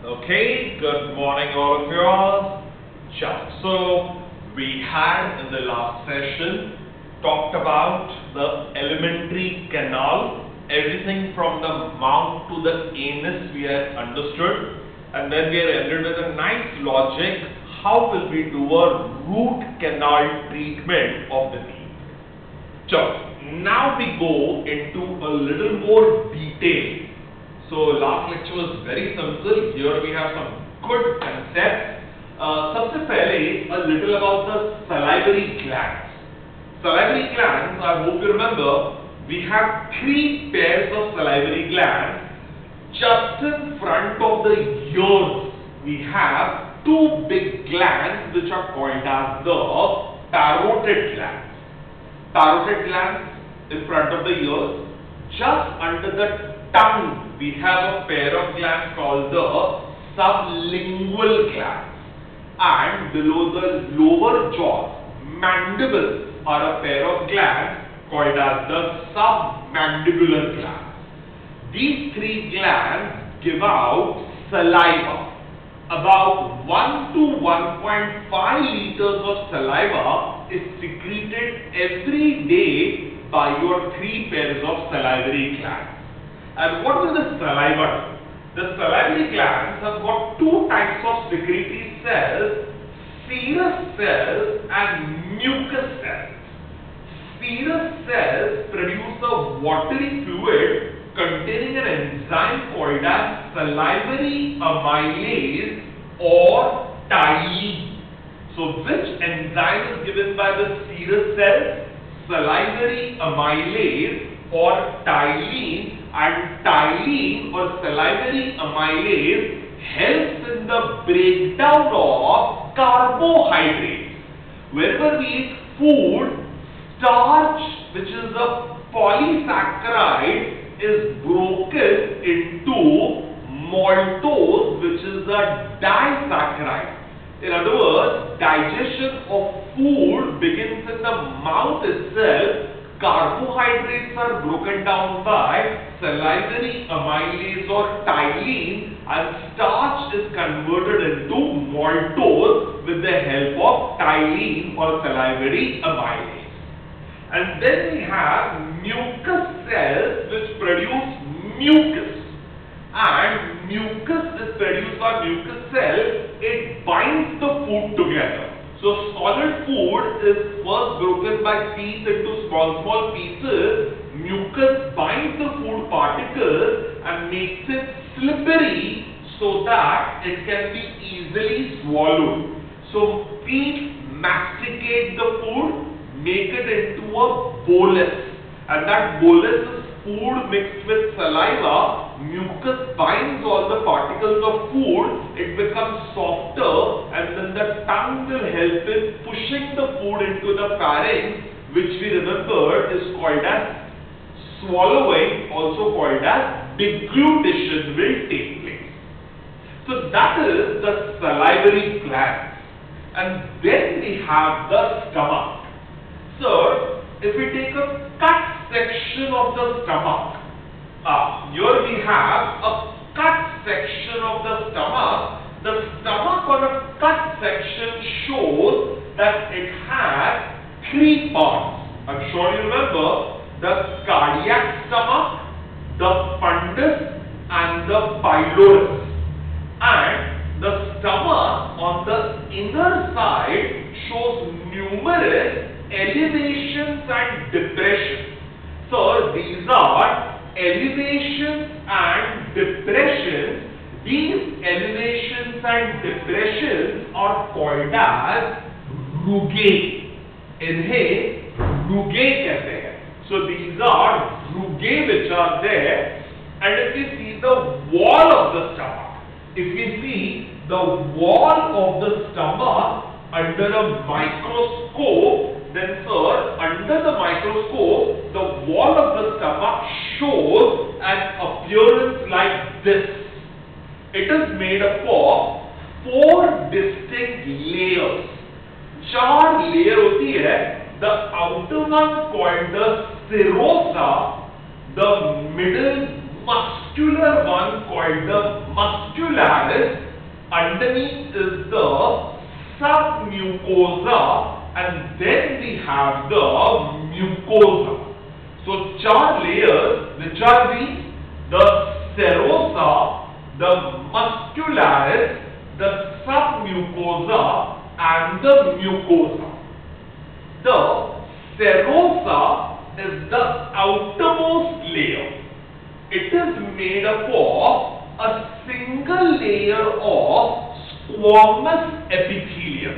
Okay, good morning all of you all. So we had in the last session talked about the alimentary canal, everything from the mouth to the anus we had understood, and then we had ended with a nice logic. How will we do a root canal treatment of the teeth? So now we go into a little more detail. So last lecture was very simple. Here we have some good concepts. सबसे पहले a little about the salivary glands. Salivary glands, I hope you remember, we have three pairs of salivary glands. Just in front of the ears, we have two big glands which are called as the parotid glands. Parotid glands in front of the ears. Just under the tongue, we have a pair of glands called the sublingual glands, and below the lower jaw, mandibles, are a pair of glands called as the submandibular glands. These three glands give out saliva. About 1 to 1.5 liters of saliva is secreted every day by your three pairs of salivary glands. And what will the saliva do? The salivary glands have got two types of secretory cells, serous cells and mucus cells. Serous cells produce a watery fluid containing an enzyme called as salivary amylase or ptyalin. So which enzyme is given by the serous cells? Salivary amylase or ptyalin. And ptyalin or salivary amylase helps in the breakdown of carbohydrates. Whenever we eat food, starch, which is a polysaccharide, is broken into maltose, which is a disaccharide. In other words, digestion of food begins in the mouth itself. Carbohydrates are broken down by salivary amylase or ptyalin, and starch is converted into maltose with the help of ptyalin or salivary amylase. And then we have mucus cells which produce mucus, and mucus is produced by mucus cell. It binds the food together. So solid food is first broken by teeth into small pieces. Mucus binds the food particles and makes it slippery so that it can be easily swallowed. So teeth masticate the food, make it into a bolus, and that bolus is food mixed with saliva. Mucus binds all the particles of food, it becomes softer, and then the tongue will help in pushing the food into the pharynx, which we remembered is called as swallowing, also called as deglutition will take place. So that is the salivary glands. And then we have the stomach. So if we take a cut section of the stomach, here we have a cut section of the stomach. The stomach on a cut section shows that it has three parts. I'm sure you remember the cardiac stomach, the fundus and the pylorus. And the stomach on the inner side shows numerous elevations and depressions. So these are elevations and depressions. These elevations and depressions are called as rugae. इन्हें rugae कहते हैं. So these are rugae which are there. And if you see the wall of the stomach, if we see the wall of the stomach under a microscope, then sir, under the microscope, the wall of the stomach shows an appearance like this. It is made up of four distinct layers. चार layer होती है. The outer one called the serosa, the middle muscular one called the muscularis. Underneath is the submucosa, and then we have the mucosa. So 4 layers, which are these? The serosa, the muscularis, the submucosa, and the mucosa. The serosa is the outermost layer. It is made up of a single layer of squamous epithelium.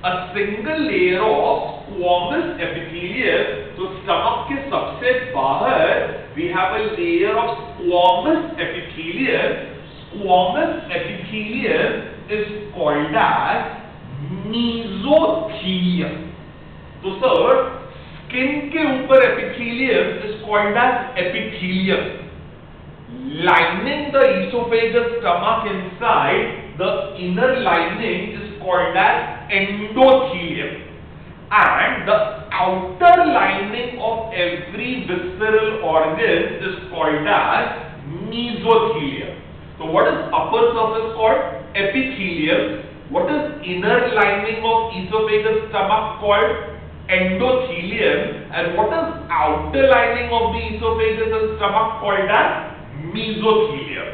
A single layer of squamous epithelium. So stomach के सबसे बाहर we have a layer of squamous epithelium. Squamous epithelium is called as mesothelium. तो sir skin के ऊपर epithelium is called as epithelium. Lining the esophagus stomach inside, the inner lining is called as endothelium, and the outer lining of every visceral organ is called as mesothelium. So what is upper surface called? Epithelium. What is inner lining of esophagus stomach called? Endothelium. And what is outer lining of the esophagus and stomach called as? Mesothelium.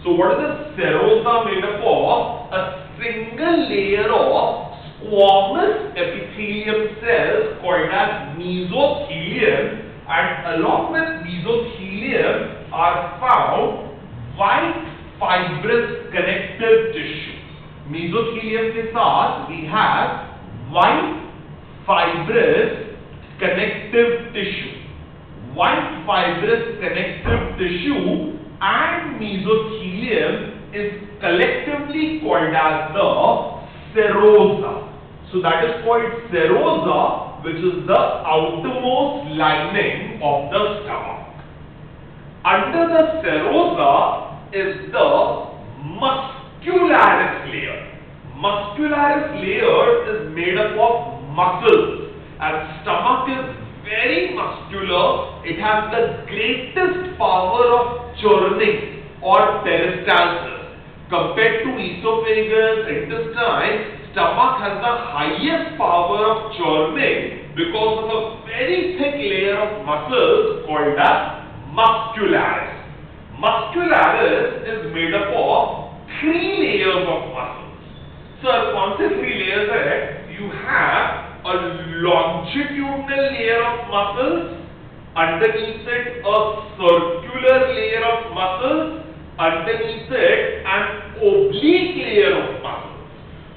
So what is the serosa made up of? A single layer of squamous epithelium cells called as mesothelium, and along with mesothelium are found white fibrous connective tissue. Mesothelium के साथ we have white fibrous connective tissue. White fibrous connective tissue and mesothelium is collectively called as the serosa. So that is called serosa, which is the outermost lining of the stomach. Under the serosa is the muscularis layer. Muscularis layer is made up of muscles, and stomach is very muscular. It has the greatest power of churning or peristalsis. Compared to esophagus, intestine, stomach has the highest power of churning because of a very thick layer of muscles called as muscularis. Muscularis is made up of 3 layers of muscles. Sir, कौन से 3 layers है? You have a longitudinal layer of muscles, underneath it a circular layer of muscles, underneath it an oblique layer of muscles.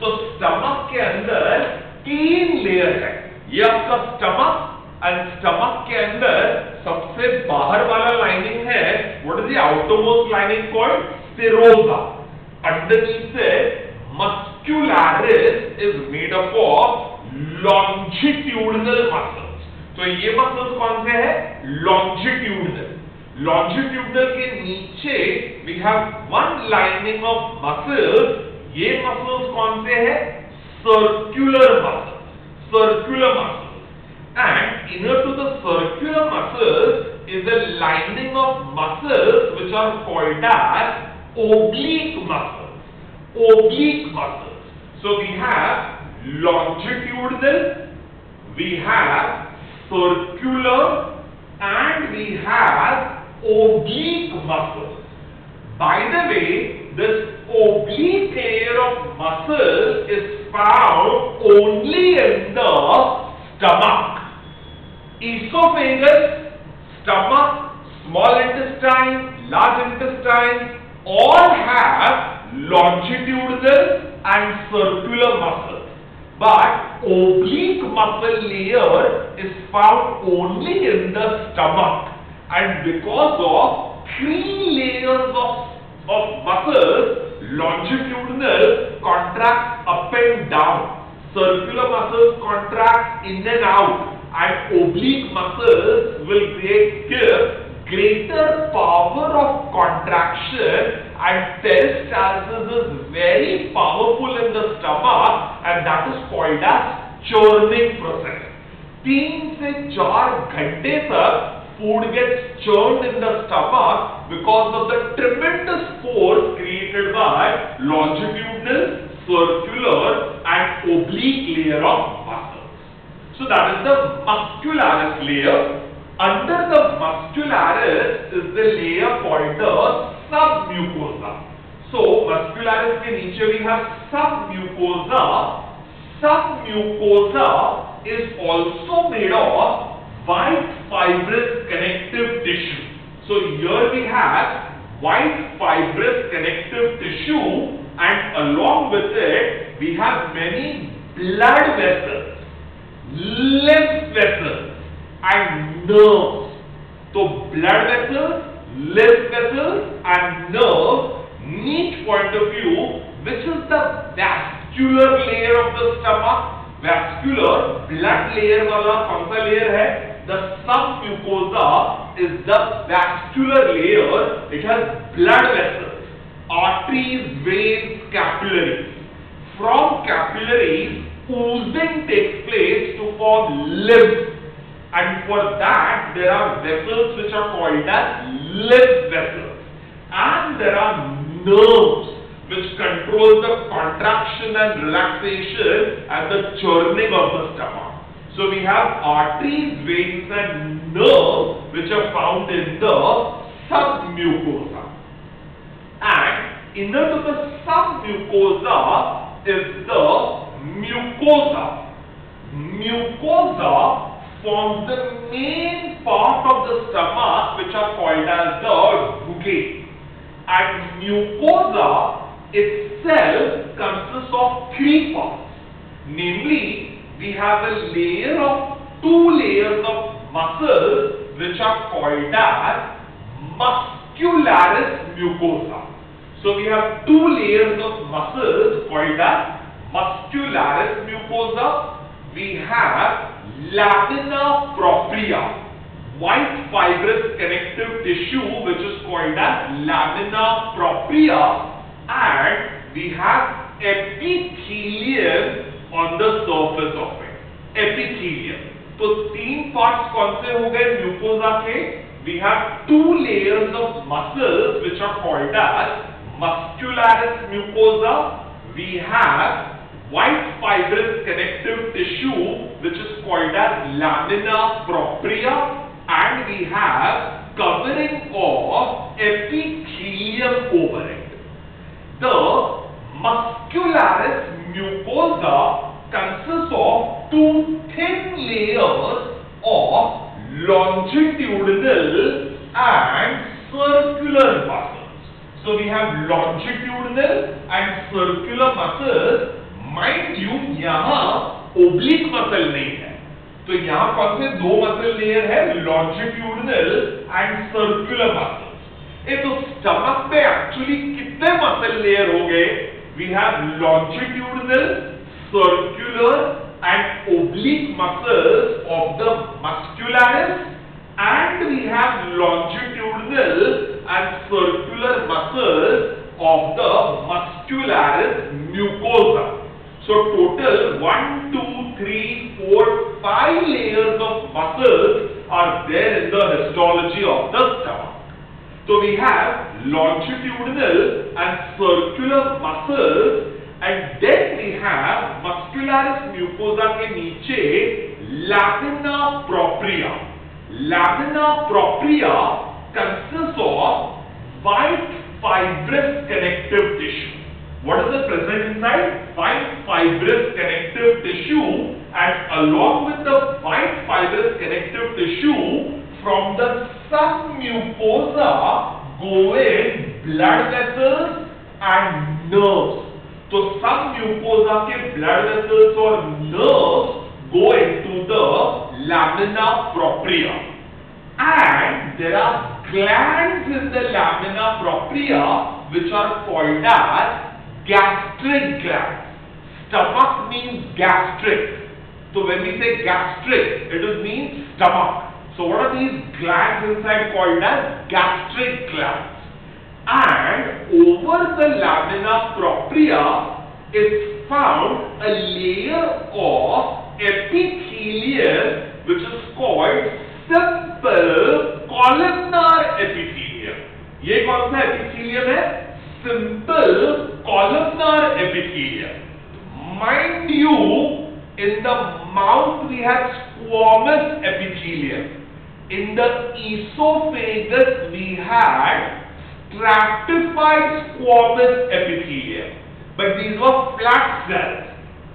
So stomach के अंदर 3 layer है. ये आपका stomach, and stomach के अंदर सबसे बाहर वाला lining है. What is the outermost lining called? Serosa. Underneath it, muscularis is made up of longitudinal muscles. तो ये muscles कौन से हैं? Longitudinal. Longitudinal के नीचे we have one lining of muscles. ये muscles कौन से हैं? Circular muscles. Circular muscles. And inner to the circular muscles is a lining of muscles which are called as oblique muscles. Oblique muscles. So we have longitudinal, we have circular, and we have oblique muscles. By the way, this oblique layer of muscle is found only in the stomach. Esophagus, stomach, small intestine, large intestine all have longitudinal and circular muscles. But oblique muscle layer is found only in the stomach, and because of 3 layers of muscles, longitudinal contracts up and down, circular muscles contract in and out, and oblique muscles will give greater power of contraction, and peristalsis is very powerful in the stomach, and that is called as churning process. 3 से 4 घंटे तक food gets churned in the stomach because of the tremendous force created by longitudinal, circular and oblique layer of muscles. So that is the muscularis layer. Under the muscularis is the layer called the submucosa. So muscularis के नीचे we have submucosa. Submucosa is also made of white fibrous connective tissue. So here we have white fibrous connective tissue, and along with it we have many blood vessels, lymph vessels and nerves. So blood vessels, lymph vessels and nerves need point of view, which is the vascular layer of the stomach. Vascular blood layer वाला कौन सा layer है? The submucosa is the vascular layer. It has blood vessels, arteries, veins, capillaries. From capillaries, oozing takes place to form lymph, and for that there are vessels which are called as lymph vessels, and there are nerves which control the contraction and relaxation and the churning of the stomach. So we have arteries, veins and nerves which are found in the submucosa. And inner to the submucosa is the mucosa. Mucosa forms the main part of the stomach which are called as the rugae. And mucosa itself consists of three parts. Namely, we have a layer of two layers of muscles which are called as muscularis mucosa. So we have two layers of muscles called as muscularis mucosa. We have lamina propria, white fibrous connective tissue which is called as lamina propria, and we have epithelium on the surface of it. Epithelium. तो तीन parts कौन से हो गए mucosa के? We have two layers of muscles which are called as muscularis mucosa. We have white fibrous connective tissue which is called as lamina propria, and we have covering of epithelium over it. The muscularis mucosa consists of two thin layers of longitudinal and circular muscles. So we have longitudinal and circular muscles. Mind you, यहाँ oblique muscle नहीं है. तो यहाँ कौन से दो muscle layer है? Longitudinal and circular muscles. तो stomach पे actually कितने muscle layer हो गए? We have longitudinal, circular and oblique muscles of the muscularis, and we have longitudinal and circular muscles of the muscularis mucosa. So total 1, 2, 3, 4, 5 layers of muscles are there in the histology of the stomach. So we have longitudinal and circular muscles, and then we have muscularis mucosa के नीचे lamina propria. Lamina propria consists of white fibrous connective tissue. What is the present inside? White fibrous connective tissue, and along with the white fibrous connective tissue, from the submucosa go in blood vessels and nerves. So submucosa के blood vessels और nerves go into the lamina propria, and there are glands in the lamina propria which are called as gastric glands. Stomach means gastric. So when we say gastric, it means stomach. So what are these glands inside called as? Gastric glands. And over the lamina propria is found a layer of epithelium which is called simple columnar epithelium. ये कौन सा epithelium है? Simple columnar epithelium. Mind you, in the mouth we have squamous epithelium. In the esophagus we had stratified squamous epithelium. But these were flat cells.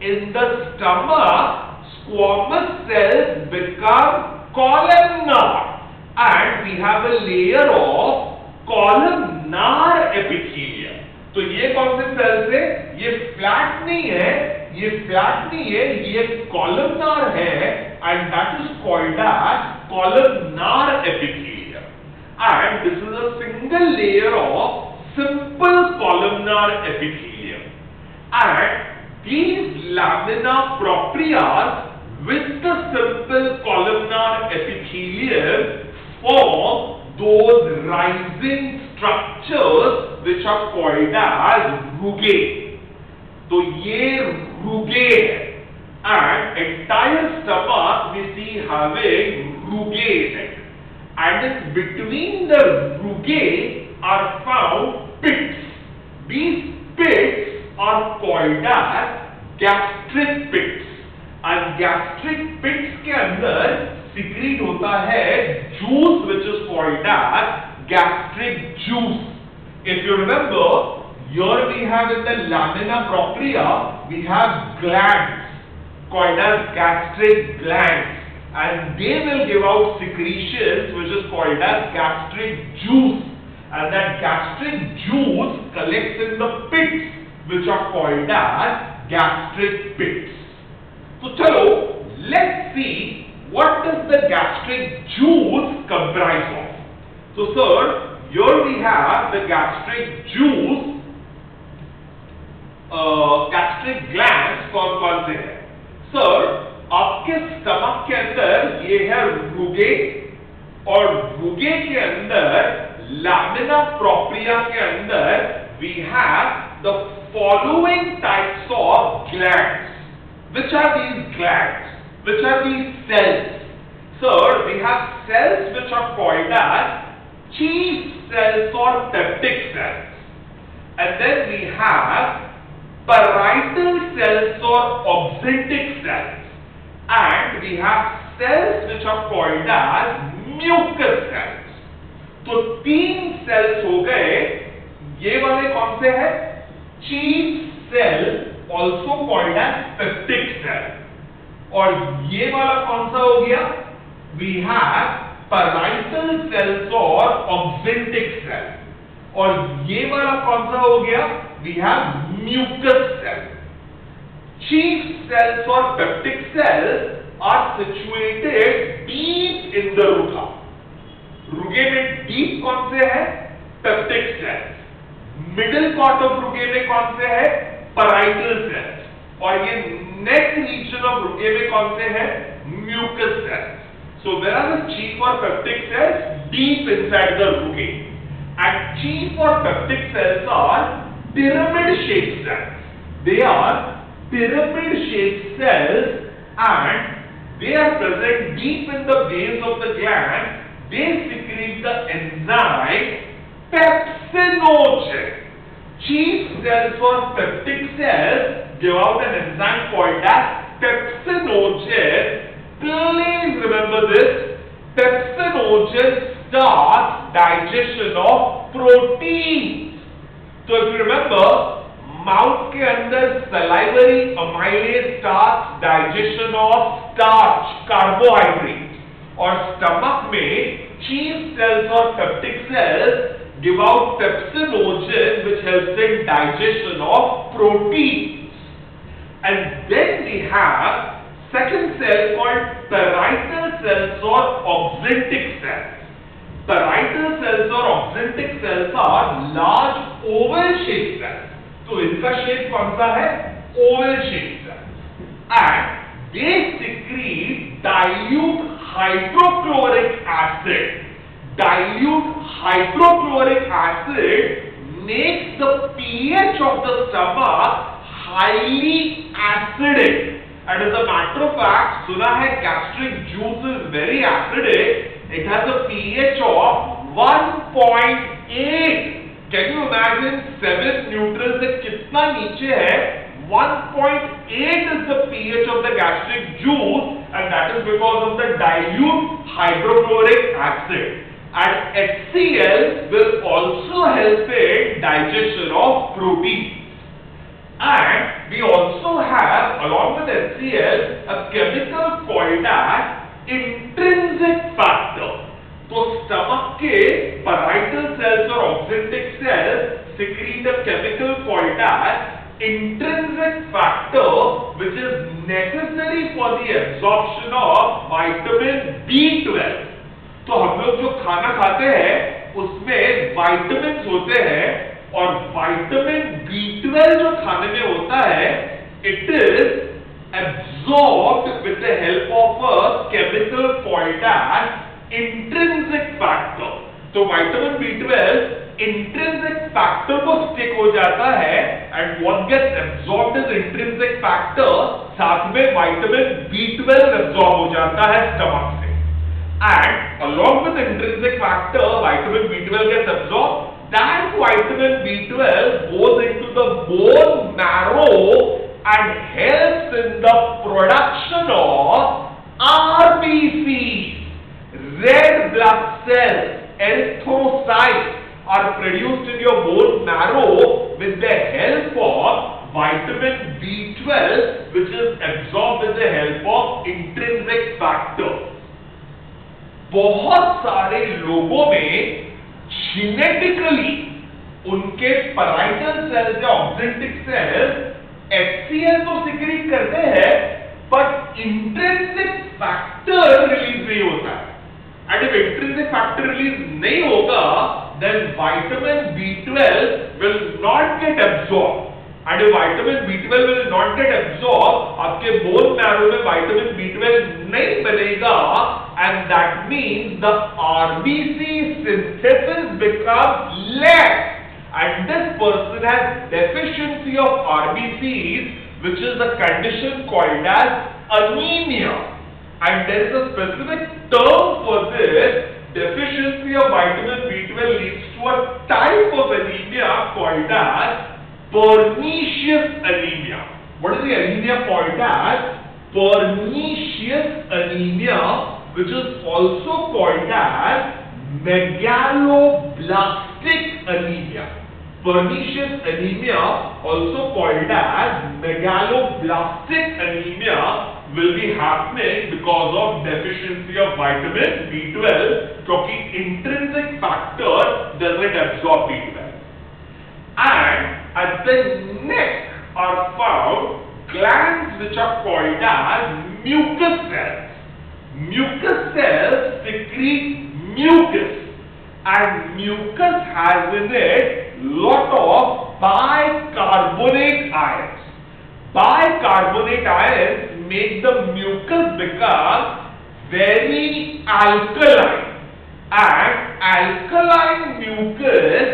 In the stomach, squamous cells become columnar. And we have a layer of columnar epithelium. तो ये कौन से sales है? ये flat नहीं है, ये columnar है, and that is called as columnar epithelium. And this is a single layer of simple columnar epithelium. And these lamina propria with the simple columnar epithelium form those rising structures which are called as rugae. तो ये rugae है, and entire stomach we see having rugae in it, and in between the rugae are found pits. These pits are called as gastric pits, and gastric pits के अंदर secrete होता है juice which is called as gastric juice. If you remember, here we have in the lamina propria, we have glands called as gastric glands, and they will give out secretions which is called as gastric juice, and that gastric juice collects in the pits which are called as gastric pits. So chalo, let's see what does the gastric juice comprise of. So sir, here we have the gastric juice, gastric glands कौन से हैं? Sir, आपके stomach के अंदर ये है रुगे, और रुगे के अंदर लामिना प्रोप्रिया के अंदर we have the following types of glands. Which are these glands? Which are these cells? Sir, we have cells which are called as chief cells or peptic cells, and then we have parietal cells or obzentic cells, and we have cells which are called as mucus cells. तो तीन cells हो गए, ये वाले कौन से हैं? chief cell also called as peptic cell, और ये वाला कौन सा हो गया? We have parietal cells or obzentic cells, और ये वाला कौन सा हो गया? We have mucus cells. Chief cells or peptic cells are situated deep in the ruga. रुगे में deep कौन से है? Peptic cells. Middle part of रुगे में कौन से है? Parietal cells. और ये neck region of रुगे में कौन से है? Mucus cells. So where are the chief or peptic cells? Deep inside the rugae. And chief or peptic cells are pyramid shaped cells. They are pyramid shaped cells, and they are present deep in the base of the gland. They secrete the enzyme pepsinogen. Chief cells or peptic cells give out an enzyme called as pepsinogen. Please remember this. Pepsinogen starts digestion of proteins. So if you remember, mouth के अंदर salivary amylase starts digestion of starch, carbohydrate, और stomach में chief cells or peptic cells give out pepsinogen which helps in digestion of proteins. And then we have second cell called parietal cells or obzentic cells. Parietal cells or obzentic cells are large oval shaped cells. तो इनका shape कौन सा है? Oval shaped cells. And they secrete dilute hydrochloric acid. Dilute hydrochloric acid makes the pH of the stomach highly acidic. And as a matter of fact, सुना है gastric juice is very acidic. It has a pH of 1.8. Can you imagine 7 neutral से कितना नीचे है? 1.8 is the pH of the gastric juice, and that is because of the dilute hydrochloric acid. And HCl will also help in digestion of protein. And we also have, along with HCl, a chemical called as intrinsic factor. तो stomach के parietal cells और oxyntic cells secrete a chemical called as intrinsic factor, which is necessary for the absorption of vitamin B12. तो हम लोग जो खाना खाते हैं उसमें vitamins होते हैं, और vitamin B12 जो खाने में होता है, it is absorbed with the help of a chemical called as intrinsic factor. तो vitamin B12 intrinsic factor को stick हो जाता है, and what gets absorbed is intrinsic factor, साथ में vitamin B12 absorb हो जाता है stomach से. And along with intrinsic factor, vitamin B12 gets absorbed. That vitamin B12 goes into the bone marrow and helps in the production of RBCs. Red blood cells, erythrocytes, are produced in your bone marrow with the help of vitamin B12, which is absorbed with the help of intrinsic factor. बहुत सारे लोगों में genetically उनके parietal cells या oxyntic cells HCl तो secrete करते हैं, but intrinsic factor release नहीं होता है. And if intrinsic factor release नहीं होगा, then vitamin B12 will not get absorbed. And if vitamin B12 will not get absorbed, आपके bone marrow में vitamin B12 नहीं बनेगा, and that means the RBC synthesis becomes less, and this person has deficiency of RBCs, which is a condition called as anemia. And there is a specific term for this. Deficiency of vitamin B12 leads to a type of anemia called as pernicious anemia. What is the anemia called as? Pernicious anemia, which is also called as megaloblastic anemia. Pernicious anemia, also called as megaloblastic anemia, will be happening because of deficiency of vitamin B12, क्योंकि intrinsic factor doesn't absorb B12. And at the neck are found glands which are called as mucus cells. Mucus cells secrete mucus, and mucus has in it lot of bicarbonate ions. Bicarbonate ions make the mucus become very alkaline, and alkaline mucus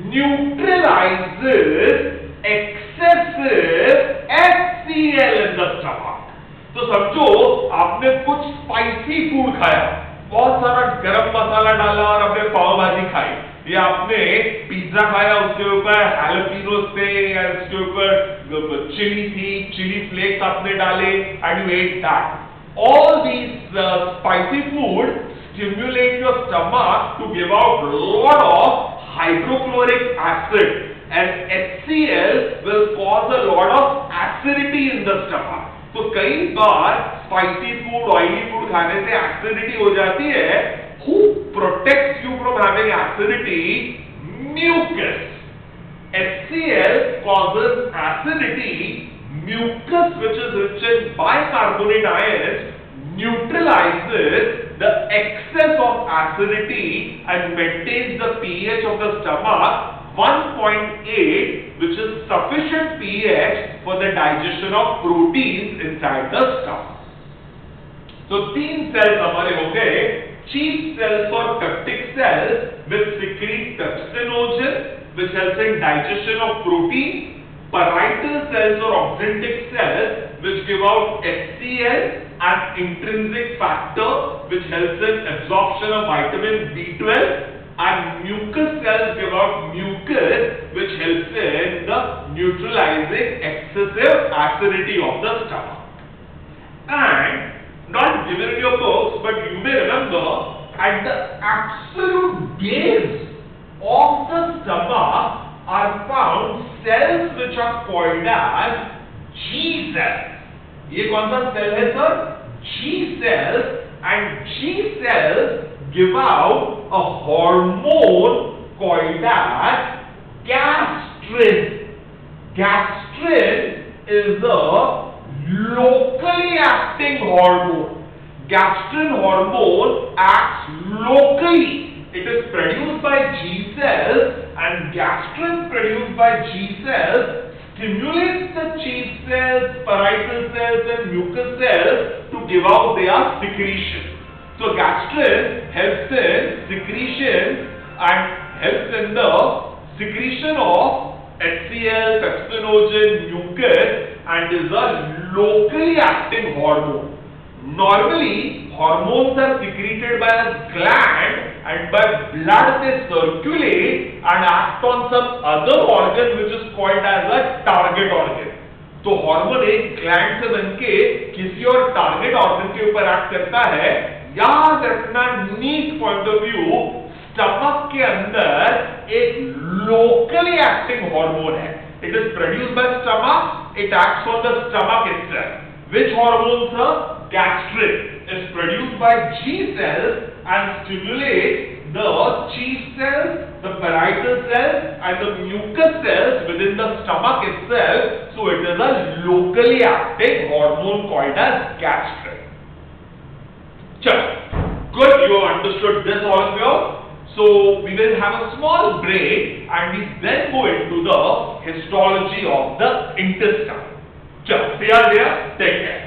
neutralizes excessive HCl in the stomach. तो समझो आपने कुछ spicy food खाया, बहुत सारा गरम मसाला डाला और आपने पाव भाजी खाई, या आपने पिज्जा खाया, उसके ऊपर हैलोपिनोस थे या उसके ऊपर चिली थी, चिली फ्लेक्स आपने डाले, and you ate that. All these spicy food stimulate your stomach to give out lot of hydrochloric acid, and HCl will cause a lot of acidity in the stomach. तो कई बार spicy food, oily food खाने से acidity हो जाती है. Who protects you from having acidity? Mucus. HCl causes acidity. Mucus, which is rich in bicarbonate ions, neutralizes the excess of acidity and maintains the pH of the stomach 1.8, which is sufficient pH for the digestion of proteins inside the stomach. So 3 cells हमारे हो गए. Chief cells or peptic cells which secrete pepsinogen, which helps in digestion of protein. Parietal cells or oxyntic cells which give out HCl, an intrinsic factor which helps in absorption of vitamin B12, and mucus cells give out mucus which helps in the neutralizing excessive acidity of the stomach. And not given in your books, but you may remember at the absolute base of the stomach are found cells which are called as G cells. ये कौन सा cell है sir? G cells, and G cells give out a hormone called as gastrin. Gastrin is a locally acting hormone. Gastrin hormone acts locally. It is produced by G cells, and gastrin produced by G cells stimulates the cheese cells, parietal cells and mucus cells to give out their secretion. So gastrin helps in secretion and helps in the secretion of HCl, pepsinogen, mucus, and is a locally acting hormone. Normally, hormones are secreted by a gland, and by blood they circulate and act on some other organ which is called as a target organ. तो hormone एक gland से बनके किसी और target organ के ऊपर act करता है. याद रखना, NEET point of view, stomach के अंदर एक लोकली एक्टिंग हार्मोन है. It is produced by stomach, it acts on the stomach itself. Which hormone, sir? Gastrin is produced by G cells and stimulates the cheese cells, the parietal cells and the mucus cells within the stomach itself. So it is a locally acting hormone called as gastrin. Good, you have understood this, all of you. So we will have a small break and we then go into the histology of the intestine. See you there. Take care.